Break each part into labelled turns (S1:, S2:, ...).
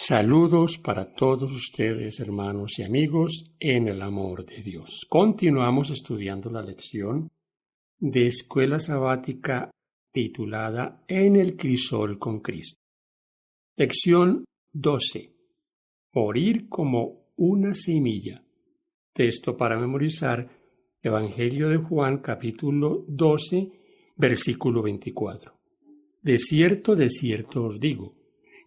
S1: Saludos para todos ustedes, hermanos y amigos, en el amor de Dios. Continuamos estudiando la lección de Escuela Sabática titulada En el crisol con Cristo. Lección 12. Morir como una semilla. Texto para memorizar, Evangelio de Juan, capítulo 12, versículo 24. De cierto os digo,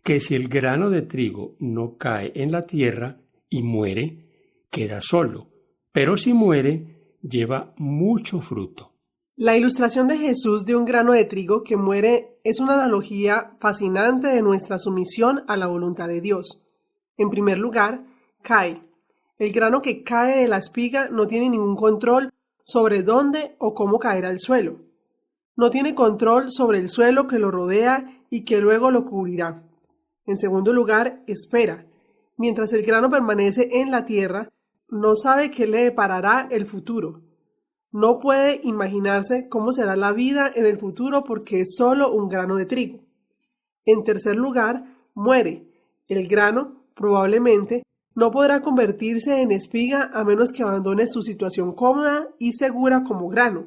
S1: que si el grano de trigo no cae en la tierra y muere, queda solo, pero si muere, lleva mucho fruto.
S2: La ilustración de Jesús de un grano de trigo que muere es una analogía fascinante de nuestra sumisión a la voluntad de Dios. En primer lugar, cae. El grano que cae de la espiga no tiene ningún control sobre dónde o cómo caerá al suelo. No tiene control sobre el suelo que lo rodea y que luego lo cubrirá. En segundo lugar, espera. Mientras el grano permanece en la tierra, no sabe qué le deparará el futuro. No puede imaginarse cómo será la vida en el futuro porque es solo un grano de trigo. En tercer lugar, muere. El grano, probablemente, no podrá convertirse en espiga a menos que abandone su situación cómoda y segura como grano.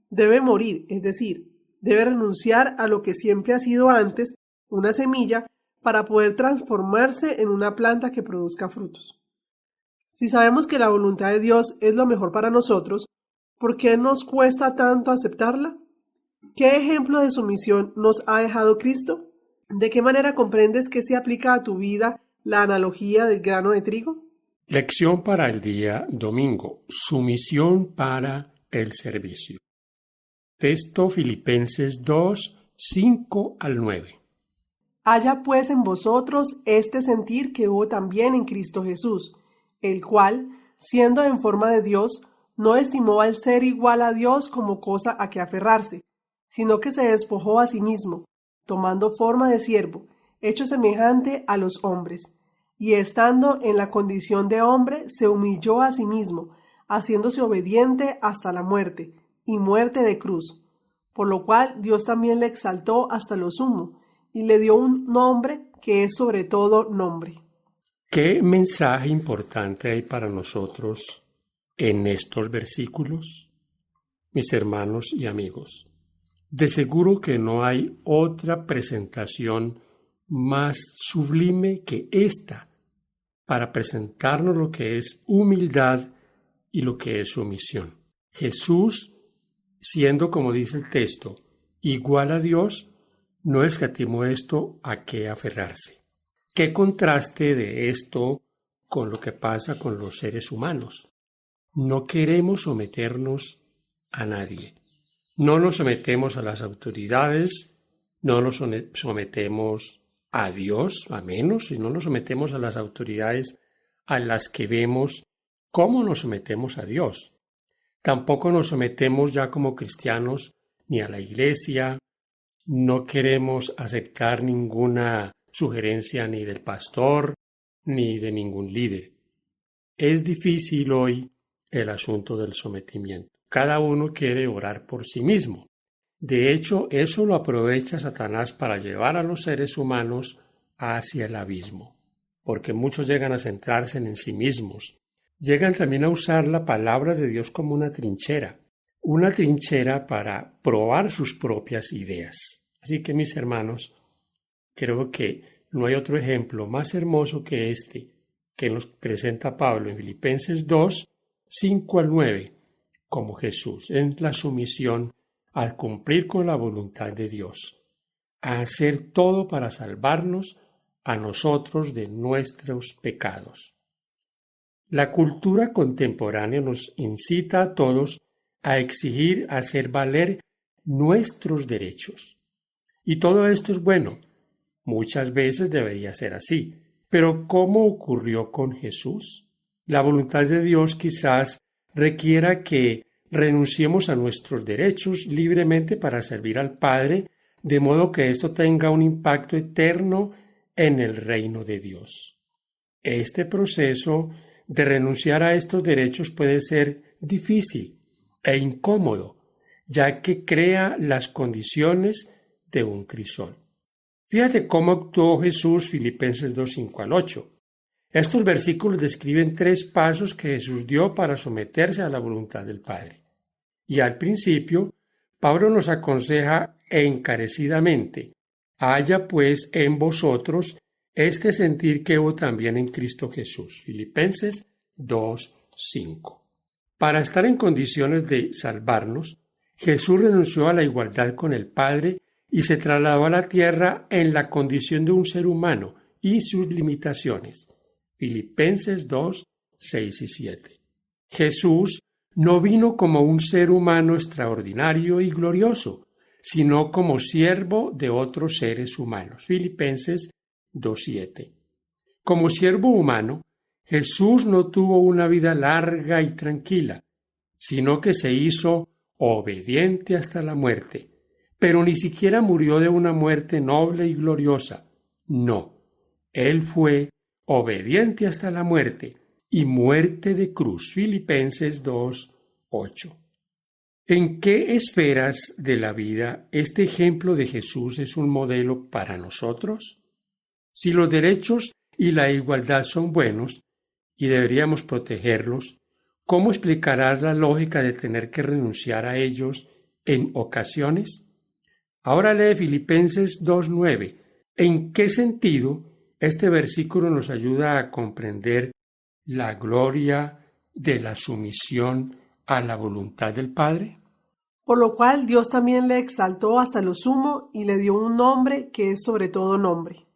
S2: Debe morir, es decir, debe renunciar a lo que siempre ha sido antes, una semilla, para poder transformarse en una planta que produzca frutos. Si sabemos que la voluntad de Dios es lo mejor para nosotros, ¿por qué nos cuesta tanto aceptarla? ¿Qué ejemplo de sumisión nos ha dejado Cristo? ¿De qué manera comprendes que se aplica a tu vida la analogía del grano de trigo?
S1: Lección para el día domingo. Sumisión para el servicio. Texto Filipenses 2, 5 al 9.
S2: Haya pues en vosotros este sentir que hubo también en Cristo Jesús, el cual, siendo en forma de Dios, no estimó al ser igual a Dios como cosa a que aferrarse, sino que se despojó a sí mismo, tomando forma de siervo, hecho semejante a los hombres, y estando en la condición de hombre, se humilló a sí mismo, haciéndose obediente hasta la muerte, y muerte de cruz, por lo cual Dios también le exaltó hasta lo sumo, y le dio un nombre que es sobre todo nombre.
S1: ¿Qué mensaje importante hay para nosotros en estos versículos? Mis hermanos y amigos, de seguro que no hay otra presentación más sublime que esta para presentarnos lo que es humildad y lo que es sumisión. Jesús, siendo, como dice el texto, igual a Dios, no escatimó esto a qué aferrarse. ¿Qué contraste de esto con lo que pasa con los seres humanos? No queremos someternos a nadie. No nos sometemos a las autoridades, no nos sometemos a Dios, a menos, y no nos sometemos a las autoridades a las que vemos cómo nos sometemos a Dios. Tampoco nos sometemos ya como cristianos ni a la iglesia. No queremos aceptar ninguna sugerencia ni del pastor ni de ningún líder. Es difícil hoy el asunto del sometimiento. Cada uno quiere orar por sí mismo. De hecho, eso lo aprovecha Satanás para llevar a los seres humanos hacia el abismo, porque muchos llegan a centrarse en sí mismos. Llegan también a usar la palabra de Dios como una trinchera para probar sus propias ideas. Así que, mis hermanos, creo que no hay otro ejemplo más hermoso que este que nos presenta Pablo en Filipenses 2, 5 al 9, como Jesús en la sumisión al cumplir con la voluntad de Dios, a hacer todo para salvarnos a nosotros de nuestros pecados. La cultura contemporánea nos incita a todos a exigir hacer valer nuestros derechos. Y todo esto es bueno. Muchas veces debería ser así. Pero ¿cómo ocurrió con Jesús? La voluntad de Dios quizás requiera que renunciemos a nuestros derechos libremente para servir al Padre, de modo que esto tenga un impacto eterno en el reino de Dios. Este proceso de renunciar a estos derechos puede ser difícil e incómodo, ya que crea las condiciones de un crisol. Fíjate cómo actuó Jesús, Filipenses 2, 5 al 8. Estos versículos describen 3 pasos que Jesús dio para someterse a la voluntad del Padre. Y al principio, Pablo nos aconseja encarecidamente: haya pues en vosotros este sentir que hubo también en Cristo Jesús. Filipenses 2, 5. Para estar en condiciones de salvarnos, Jesús renunció a la igualdad con el Padre y se trasladó a la tierra en la condición de un ser humano y sus limitaciones. Filipenses 2, 6 y 7. Jesús no vino como un ser humano extraordinario y glorioso, sino como siervo de otros seres humanos. Filipenses 2, 7. Como siervo humano, Jesús no tuvo una vida larga y tranquila, sino que se hizo obediente hasta la muerte, pero ni siquiera murió de una muerte noble y gloriosa. No, Él fue obediente hasta la muerte y muerte de cruz. Filipenses 2, 8. ¿En qué esferas de la vida este ejemplo de Jesús es un modelo para nosotros? Si los derechos y la igualdad son buenos y deberíamos protegerlos, ¿cómo explicarás la lógica de tener que renunciar a ellos en ocasiones? Ahora lee Filipenses 2:9. ¿En qué sentido este versículo nos ayuda a comprender la gloria de la sumisión a la voluntad del Padre?
S2: Por lo cual Dios también le exaltó hasta lo sumo y le dio un nombre que es sobre todo nombre.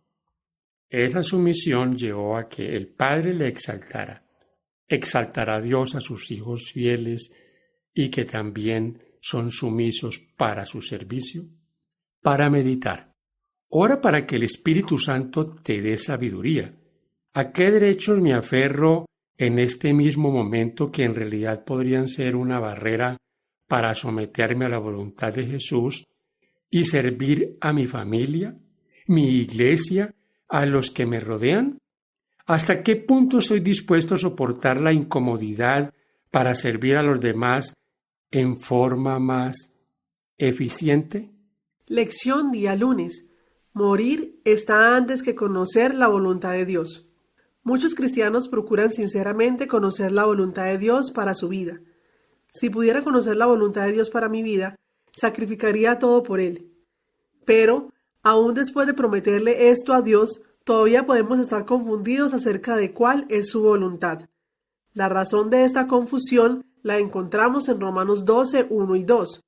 S1: Esa sumisión llevó a que el Padre le exaltara. Exaltará a Dios a sus hijos fieles y que también son sumisos para su servicio. Para meditar. Ora para que el Espíritu Santo te dé sabiduría. ¿A qué derechos me aferro en este mismo momento que en realidad podrían ser una barrera para someterme a la voluntad de Jesús y servir a mi familia, mi iglesia, a los que me rodean? ¿Hasta qué punto estoy dispuesto a soportar la incomodidad para servir a los demás en forma más eficiente?
S2: Lección día lunes. Morir está antes que conocer la voluntad de Dios. Muchos cristianos procuran sinceramente conocer la voluntad de Dios para su vida. Si pudiera conocer la voluntad de Dios para mi vida, sacrificaría todo por Él. Pero, aún después de prometerle esto a Dios, todavía podemos estar confundidos acerca de cuál es su voluntad. La razón de esta confusión la encontramos en Romanos 12, 1 y 2.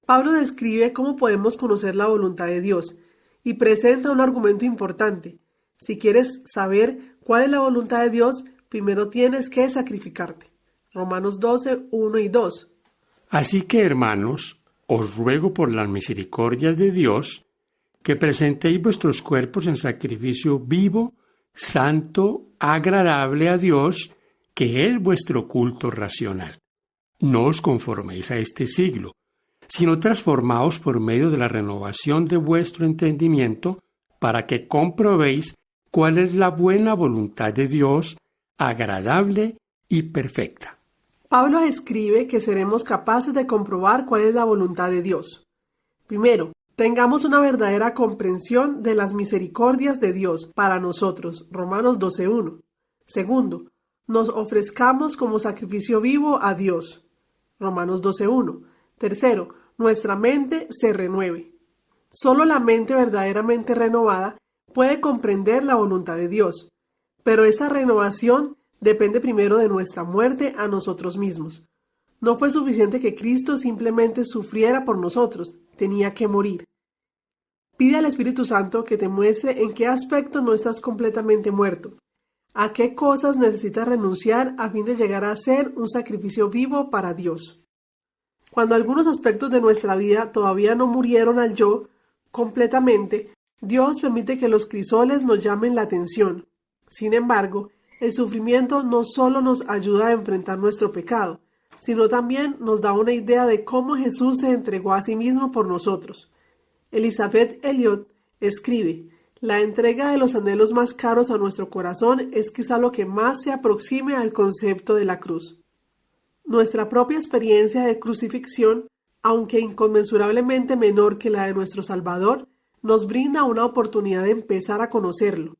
S2: Pablo describe cómo podemos conocer la voluntad de Dios y presenta un argumento importante. Si quieres saber cuál es la voluntad de Dios, primero tienes que sacrificarte. Romanos 12, 1 y 2.
S1: Así que, hermanos, os ruego por las misericordias de Dios que presentéis vuestros cuerpos en sacrificio vivo, santo, agradable a Dios, que es vuestro culto racional. No os conforméis a este siglo, sino transformaos por medio de la renovación de vuestro entendimiento, para que comprobéis cuál es la buena voluntad de Dios, agradable y perfecta.
S2: Pablo escribe que seremos capaces de comprobar cuál es la voluntad de Dios. Primero, tengamos una verdadera comprensión de las misericordias de Dios para nosotros. Romanos 12:1. Segundo, nos ofrezcamos como sacrificio vivo a Dios. Romanos 12:1. Tercero, nuestra mente se renueve. Solo la mente verdaderamente renovada puede comprender la voluntad de Dios, pero esta renovación depende primero de nuestra muerte a nosotros mismos. No fue suficiente que Cristo simplemente sufriera por nosotros, tenía que morir. Pide al Espíritu Santo que te muestre en qué aspecto no estás completamente muerto, a qué cosas necesitas renunciar a fin de llegar a ser un sacrificio vivo para Dios. Cuando algunos aspectos de nuestra vida todavía no murieron al yo completamente, Dios permite que los crisoles nos llamen la atención. Sin embargo, el sufrimiento no solo nos ayuda a enfrentar nuestro pecado, sino también nos da una idea de cómo Jesús se entregó a sí mismo por nosotros. Elisabeth Elliot escribe: la entrega de los anhelos más caros a nuestro corazón es quizá lo que más se aproxime al concepto de la cruz. Nuestra propia experiencia de crucifixión, aunque inconmensurablemente menor que la de nuestro Salvador, nos brinda una oportunidad de empezar a conocerlo,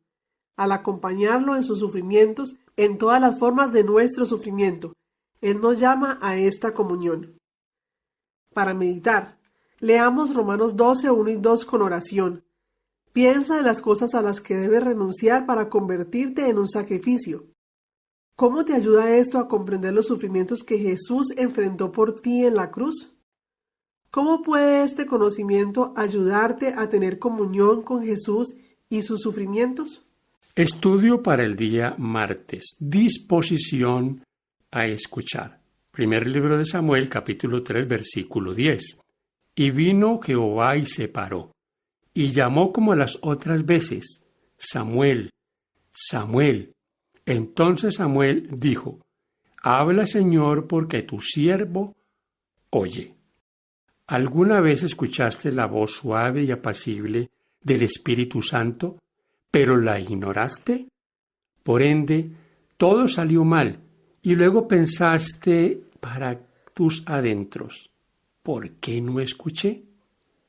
S2: al acompañarlo en sus sufrimientos, en todas las formas de nuestro sufrimiento. Él nos llama a esta comunión. Para meditar, leamos Romanos 12, 1 y 2 con oración. Piensa en las cosas a las que debes renunciar para convertirte en un sacrificio. ¿Cómo te ayuda esto a comprender los sufrimientos que Jesús enfrentó por ti en la cruz? ¿Cómo puede este conocimiento ayudarte a tener comunión con Jesús y sus sufrimientos?
S1: Estudio para el día martes. Disposición a escuchar. Primer libro de Samuel, capítulo 3, versículo 10. Y vino Jehová y se paró, y llamó como las otras veces, Samuel, Samuel. Entonces Samuel dijo, habla, Señor, porque tu siervo oye. ¿Alguna vez escuchaste la voz suave y apacible del Espíritu Santo, pero la ignoraste? Por ende, todo salió mal, y luego pensaste para tus adentros, ¿por qué no escuché?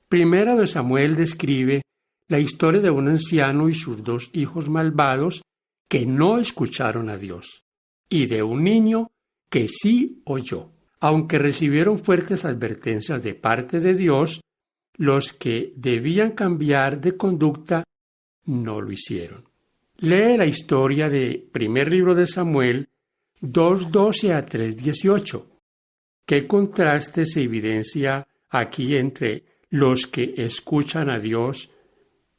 S1: Primera de Samuel describe la historia de un anciano y sus 2 hijos malvados que no escucharon a Dios, y de un niño que sí oyó. Aunque recibieron fuertes advertencias de parte de Dios, los que debían cambiar de conducta no lo hicieron. Lee la historia de primer libro de Samuel 2:12 a 3:18. ¿Qué contraste se evidencia aquí entre los que escuchan a Dios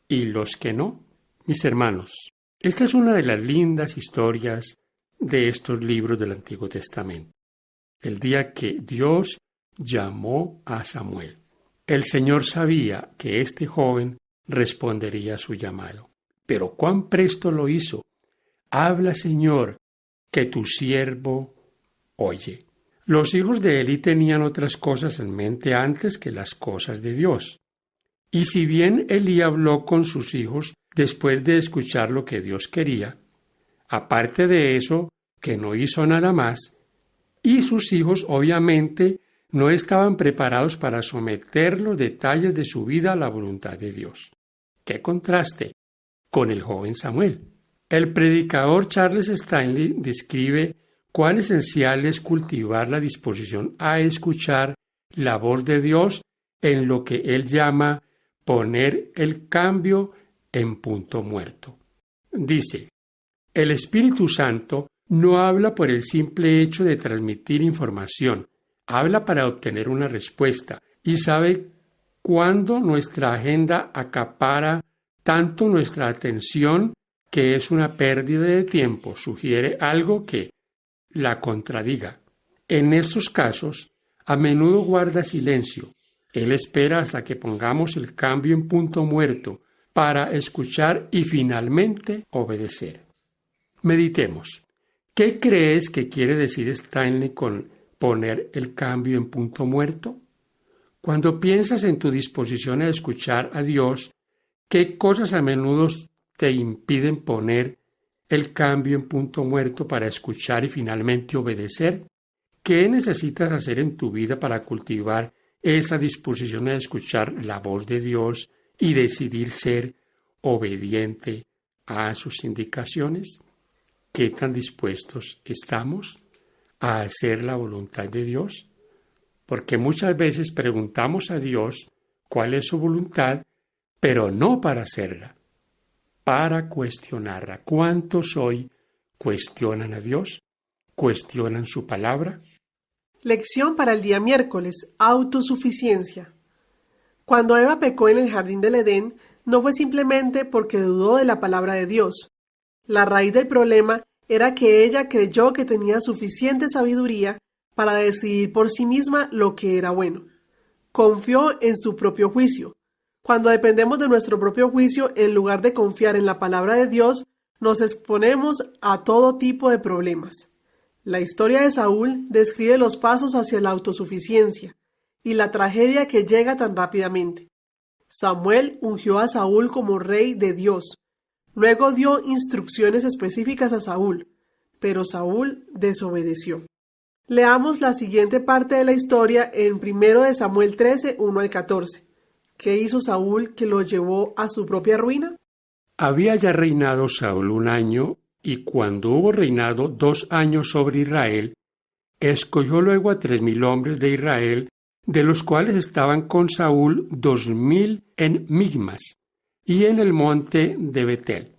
S1: y los que no? Mis hermanos, esta es una de las lindas historias de estos libros del Antiguo Testamento. El día que Dios llamó a Samuel, el Señor sabía que este joven respondería a su llamado. Pero cuán presto lo hizo. Habla, Señor, que tu siervo oye. Los hijos de Elí tenían otras cosas en mente antes que las cosas de Dios. Y si bien Elí habló con sus hijos después de escuchar lo que Dios quería, aparte de eso, que no hizo nada más, y sus hijos obviamente no estaban preparados para someter los detalles de su vida a la voluntad de Dios. ¡Qué contraste con el joven Samuel! El predicador Charles Stanley describe cuán esencial es cultivar la disposición a escuchar la voz de Dios en lo que él llama poner el cambio en punto muerto. Dice, el Espíritu Santo no habla por el simple hecho de transmitir información, habla para obtener una respuesta y sabe cuándo nuestra agenda acapara tanto nuestra atención que es una pérdida de tiempo, sugiere algo que la contradiga. En estos casos, a menudo guarda silencio. Él espera hasta que pongamos el cambio en punto muerto para escuchar y finalmente obedecer. Meditemos. ¿Qué crees que quiere decir Stanley con poner el cambio en punto muerto? Cuando piensas en tu disposición a escuchar a Dios, ¿qué cosas a menudo te impiden poner el cambio en punto muerto para escuchar y finalmente obedecer? ¿Qué necesitas hacer en tu vida para cultivar esa disposición a escuchar la voz de Dios y decidir ser obediente a sus indicaciones? ¿Qué tan dispuestos estamos a hacer la voluntad de Dios? Porque muchas veces preguntamos a Dios cuál es su voluntad, pero no para hacerla, para cuestionarla. ¿Cuántos hoy cuestionan a Dios? ¿Cuestionan su palabra?
S2: Lección para el día miércoles: autosuficiencia. Cuando Eva pecó en el jardín del Edén, no fue simplemente porque dudó de la palabra de Dios. La raíz del problema era que ella creyó que tenía suficiente sabiduría para decidir por sí misma lo que era bueno. Confió en su propio juicio. Cuando dependemos de nuestro propio juicio, en lugar de confiar en la palabra de Dios, nos exponemos a todo tipo de problemas. La historia de Saúl describe los pasos hacia la autosuficiencia y la tragedia que llega tan rápidamente. Samuel ungió a Saúl como rey de Dios. Luego dio instrucciones específicas a Saúl, pero Saúl desobedeció. Leamos la siguiente parte de la historia en 1 Samuel 13, 1 al 14. ¿Qué hizo Saúl que lo llevó a su propia ruina?
S1: Había ya reinado Saúl 1 año, y cuando hubo reinado 2 años sobre Israel, escogió luego a 3000 hombres de Israel, de los cuales estaban con Saúl 2000 en Migmas y en el monte de Betel,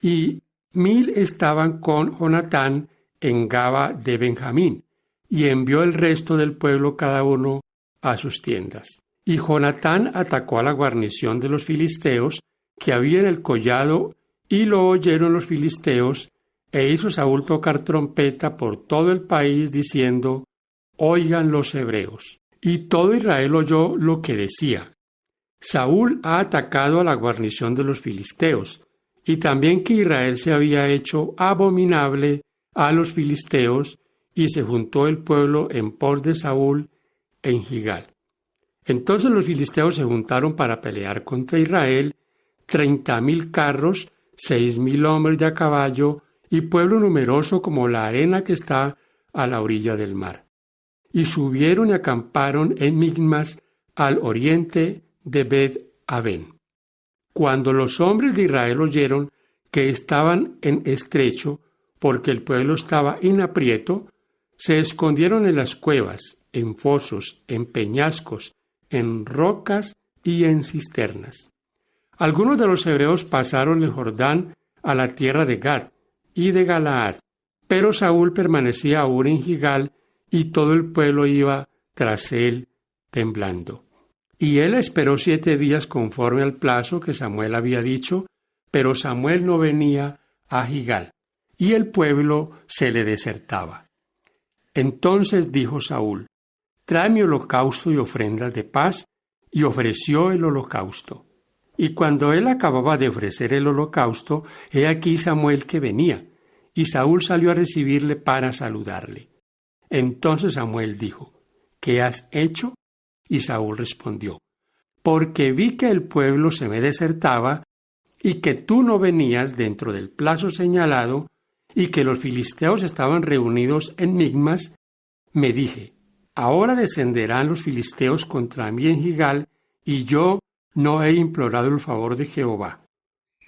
S1: y 1000 estaban con Jonatán en Gaba de Benjamín, y envió el resto del pueblo cada uno a sus tiendas. Y Jonatán atacó a la guarnición de los filisteos que había en el collado, y lo oyeron los filisteos, e hizo Saúl tocar trompeta por todo el país, diciendo: Oigan los hebreos. Y todo Israel oyó lo que decía: Saúl ha atacado a la guarnición de los filisteos, y también que Israel se había hecho abominable a los filisteos, y se juntó el pueblo en pos de Saúl en Gigal. Entonces los filisteos se juntaron para pelear contra Israel, 30,000 carros, 6,000 hombres de a caballo, y pueblo numeroso como la arena que está a la orilla del mar. Y subieron y acamparon en Migmas, al oriente de Bet-Aven. Cuando los hombres de Israel oyeron que estaban en estrecho, porque el pueblo estaba en aprieto, se escondieron en las cuevas, en fosos, en peñascos, en rocas y en cisternas. Algunos de los hebreos pasaron el Jordán a la tierra de Gad y de Galaad, pero Saúl permanecía aún en Gigal, y todo el pueblo iba tras él temblando. Y él esperó 7 días conforme al plazo que Samuel había dicho, pero Samuel no venía a Gigal, y el pueblo se le desertaba. Entonces dijo Saúl: Trae holocausto y ofrendas de paz, y ofreció el holocausto. Y cuando él acababa de ofrecer el holocausto, he aquí Samuel que venía, y Saúl salió a recibirle para saludarle. Entonces Samuel dijo: ¿Qué has hecho? Y Saúl respondió: Porque vi que el pueblo se me desertaba, y que tú no venías dentro del plazo señalado, y que los filisteos estaban reunidos en Migmas, me dije: Ahora descenderán los filisteos contra mí en Gigal, y yo no he implorado el favor de Jehová.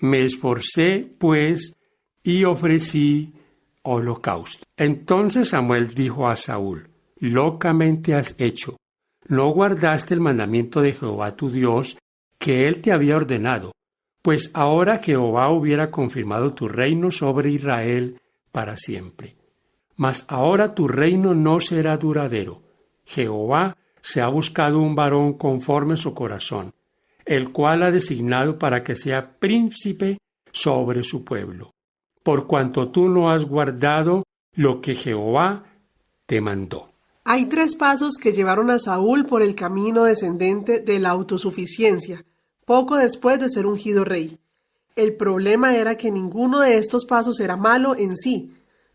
S1: Me esforcé, pues, y ofrecí holocausto. Entonces Samuel dijo a Saúl: Locamente has hecho. No guardaste el mandamiento de Jehová tu Dios, que él te había ordenado, pues ahora Jehová hubiera confirmado tu reino sobre Israel para siempre. Mas ahora tu reino no será duradero. Jehová se ha buscado un varón conforme su corazón, el cual ha designado para que sea príncipe sobre su pueblo, por cuanto tú no has guardado lo que Jehová te mandó.
S2: Hay 3 pasos que llevaron a Saúl por el camino descendente de la autosuficiencia, poco después de ser ungido rey. El problema era que ninguno de estos pasos era malo en sí.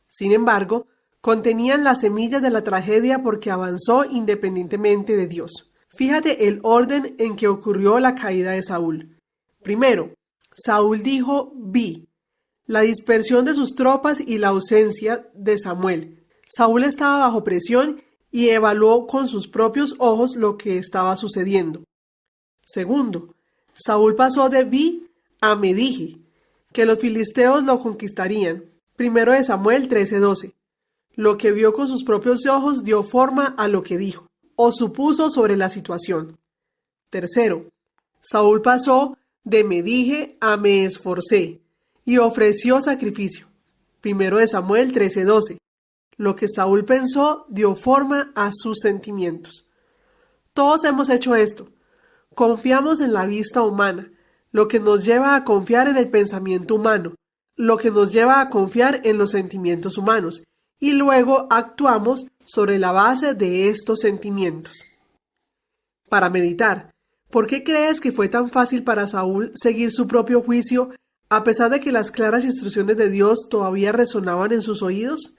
S2: Sin embargo, contenían las semillas de la tragedia porque avanzó independientemente de Dios. Fíjate el orden en que ocurrió la caída de Saúl. Primero, Saúl dijo: vi, la dispersión de sus tropas y la ausencia de Samuel. Saúl estaba bajo presión y evaluó con sus propios ojos lo que estaba sucediendo. Segundo, Saúl pasó de vi a me dije, que los filisteos lo conquistarían. Primero de Samuel 13:12. Lo que vio con sus propios ojos dio forma a lo que dijo, o supuso sobre la situación. Tercero, Saúl pasó de me dije a me esforcé, y ofreció sacrificio. Primero de Samuel 13:12. Lo que Saúl pensó dio forma a sus sentimientos. Todos hemos hecho esto. Confiamos en la vista humana, lo que nos lleva a confiar en el pensamiento humano, lo que nos lleva a confiar en los sentimientos humanos, y luego actuamos sobre la base de estos sentimientos. Para meditar, ¿por qué crees que fue tan fácil para Saúl seguir su propio juicio, a pesar de que las claras instrucciones de Dios todavía resonaban en sus oídos?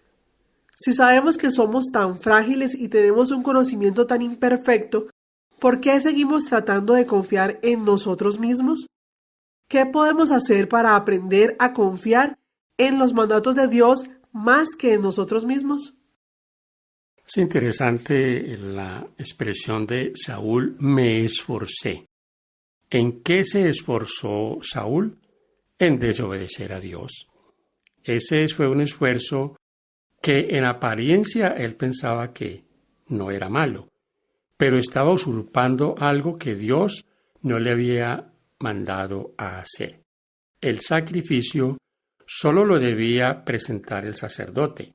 S2: Si sabemos que somos tan frágiles y tenemos un conocimiento tan imperfecto, ¿por qué seguimos tratando de confiar en nosotros mismos? ¿Qué podemos hacer para aprender a confiar en los mandatos de Dios más que en nosotros mismos?
S1: Es interesante la expresión de Saúl: me esforcé. ¿En qué se esforzó Saúl? En desobedecer a Dios. Ese fue un esfuerzo que en apariencia él pensaba que no era malo, pero estaba usurpando algo que Dios no le había mandado a hacer. El sacrificio solo lo debía presentar el sacerdote,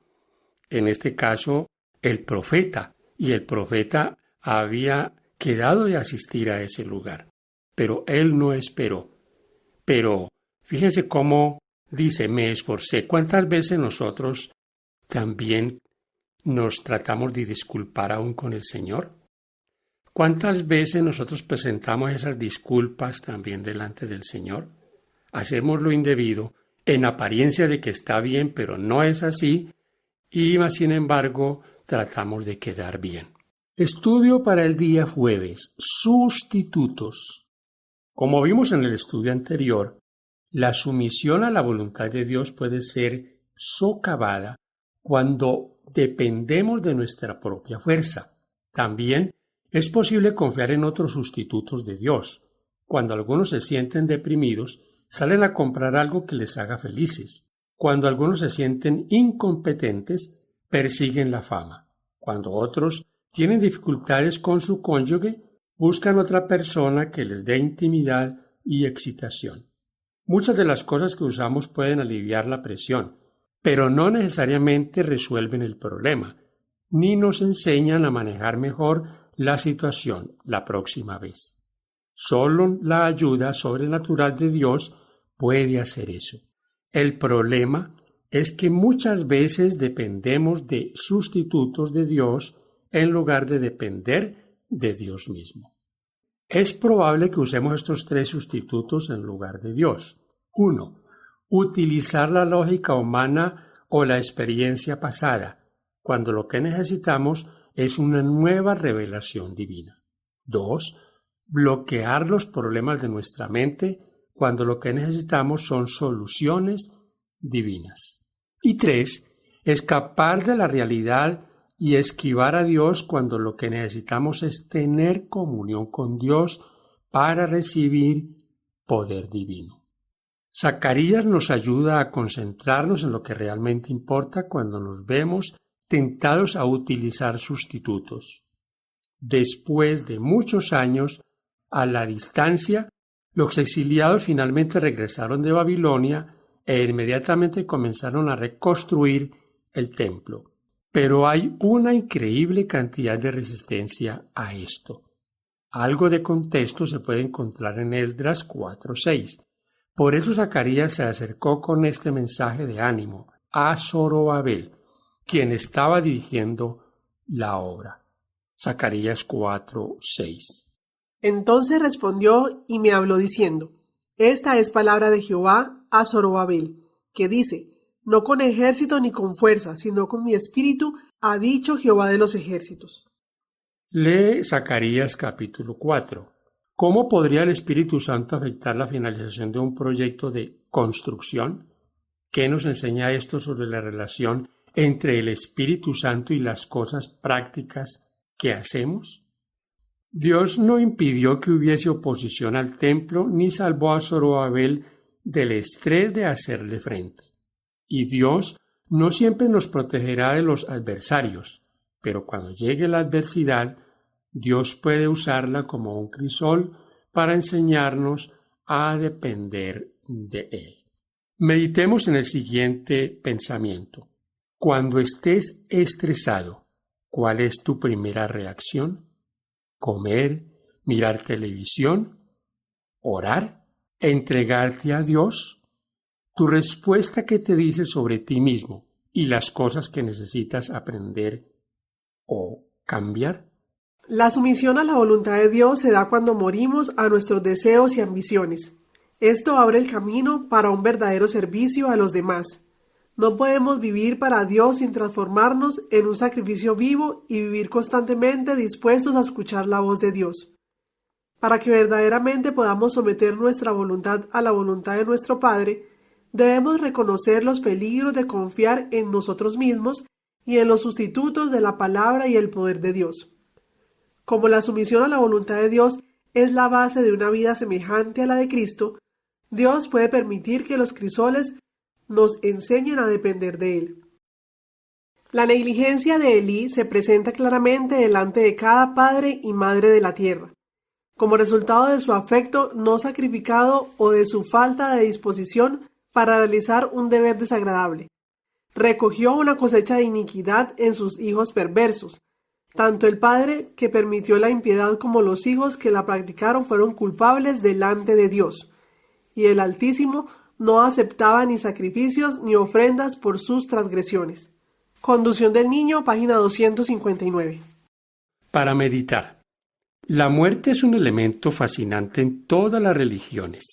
S1: en este caso el profeta, y el profeta había quedado de asistir a ese lugar, pero él no esperó. Pero fíjense cómo dice, me esforcé. ¿Cuántas veces nosotros también nos tratamos de disculpar aún con el Señor? ¿Cuántas veces nosotros presentamos esas disculpas también delante del Señor? Hacemos lo indebido en apariencia de que está bien, pero no es así, y más sin embargo tratamos de quedar bien. Estudio para el día jueves. Sustitutos. Como vimos en el estudio anterior, la sumisión a la voluntad de Dios puede ser socavada cuando dependemos de nuestra propia fuerza. También es posible confiar en otros sustitutos de Dios. Cuando algunos se sienten deprimidos, salen a comprar algo que les haga felices. Cuando algunos se sienten incompetentes, persiguen la fama. Cuando otros tienen dificultades con su cónyuge, buscan otra persona que les dé intimidad y excitación. Muchas de las cosas que usamos pueden aliviar la presión, pero no necesariamente resuelven el problema, ni nos enseñan a manejar mejor la situación la próxima vez. Solo la ayuda sobrenatural de Dios puede hacer eso. El problema es que muchas veces dependemos de sustitutos de Dios en lugar de depender de Dios mismo. Es probable que usemos estos tres sustitutos en lugar de Dios. 1. Utilizar la lógica humana o la experiencia pasada, cuando lo que necesitamos es una nueva revelación divina. 2. Bloquear los problemas de nuestra mente cuando lo que necesitamos son soluciones divinas. Y 3. Escapar de la realidad y esquivar a Dios cuando lo que necesitamos es tener comunión con Dios para recibir poder divino. Zacarías nos ayuda a concentrarnos en lo que realmente importa cuando nos vemos tentados a utilizar sustitutos. Después de muchos años a la distancia, los exiliados finalmente regresaron de Babilonia e inmediatamente comenzaron a reconstruir el templo. Pero hay una increíble cantidad de resistencia a esto. Algo de contexto se puede encontrar en Esdras 4:6. Por eso Zacarías se acercó con este mensaje de ánimo a Zorobabel, quien estaba dirigiendo la obra. Zacarías 4:6.
S2: Entonces respondió y me habló diciendo: Esta es palabra de Jehová a Zorobabel, que dice: No con ejército ni con fuerza, sino con mi espíritu, ha dicho Jehová de los ejércitos.
S1: Lee Zacarías capítulo 4. ¿Cómo podría el Espíritu Santo afectar la finalización de un proyecto de construcción? ¿Qué nos enseña esto sobre la relación entre el Espíritu Santo y las cosas prácticas que hacemos? Dios no impidió que hubiese oposición al templo ni salvó a Zorobabel del estrés de hacerle frente. Y Dios no siempre nos protegerá de los adversarios, pero cuando llegue la adversidad, Dios puede usarla como un crisol para enseñarnos a depender de Él. Meditemos en el siguiente pensamiento. Cuando estés estresado, ¿cuál es tu primera reacción? ¿Comer, mirar televisión, orar, entregarte a Dios? Tu respuesta, ¿qué te dice sobre ti mismo y las cosas que necesitas aprender o cambiar?
S2: La sumisión a la voluntad de Dios se da cuando morimos a nuestros deseos y ambiciones. Esto abre el camino para un verdadero servicio a los demás. No podemos vivir para Dios sin transformarnos en un sacrificio vivo y vivir constantemente dispuestos a escuchar la voz de Dios. Para que verdaderamente podamos someter nuestra voluntad a la voluntad de nuestro Padre, debemos reconocer los peligros de confiar en nosotros mismos y en los sustitutos de la palabra y el poder de Dios. Como la sumisión a la voluntad de Dios es la base de una vida semejante a la de Cristo, Dios puede permitir que los crisoles nos enseñen a depender de Él. La negligencia de Elí se presenta claramente delante de cada padre y madre de la tierra, como resultado de su afecto no sacrificado o de su falta de disposición para realizar un deber desagradable. Recogió una cosecha de iniquidad en sus hijos perversos. Tanto el padre que permitió la impiedad como los hijos que la practicaron fueron culpables delante de Dios. Y el Altísimo no aceptaba ni sacrificios ni ofrendas por sus transgresiones. Conducción del niño, página 259.
S1: Para meditar. La muerte es un elemento fascinante en todas las religiones.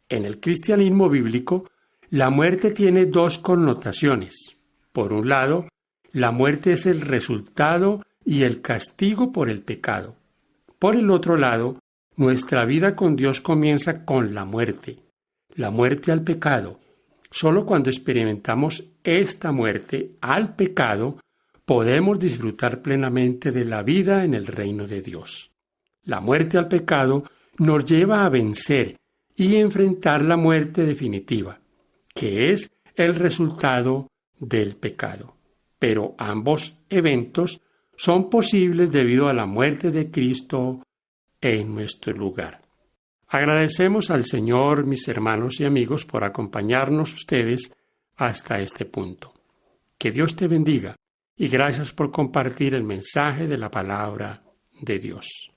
S1: En el cristianismo bíblico, la muerte tiene dos connotaciones. Por un lado, la muerte es el resultado y el castigo por el pecado. Por el otro lado, nuestra vida con Dios comienza con la muerte al pecado. Solo cuando experimentamos esta muerte al pecado, podemos disfrutar plenamente de la vida en el reino de Dios. La muerte al pecado nos lleva a vencer y enfrentar la muerte definitiva, que es el resultado del pecado. Pero ambos eventos son posibles debido a la muerte de Cristo en nuestro lugar. Agradecemos al Señor, mis hermanos y amigos, por acompañarnos ustedes hasta este punto. Que Dios te bendiga y gracias por compartir el mensaje de la palabra de Dios.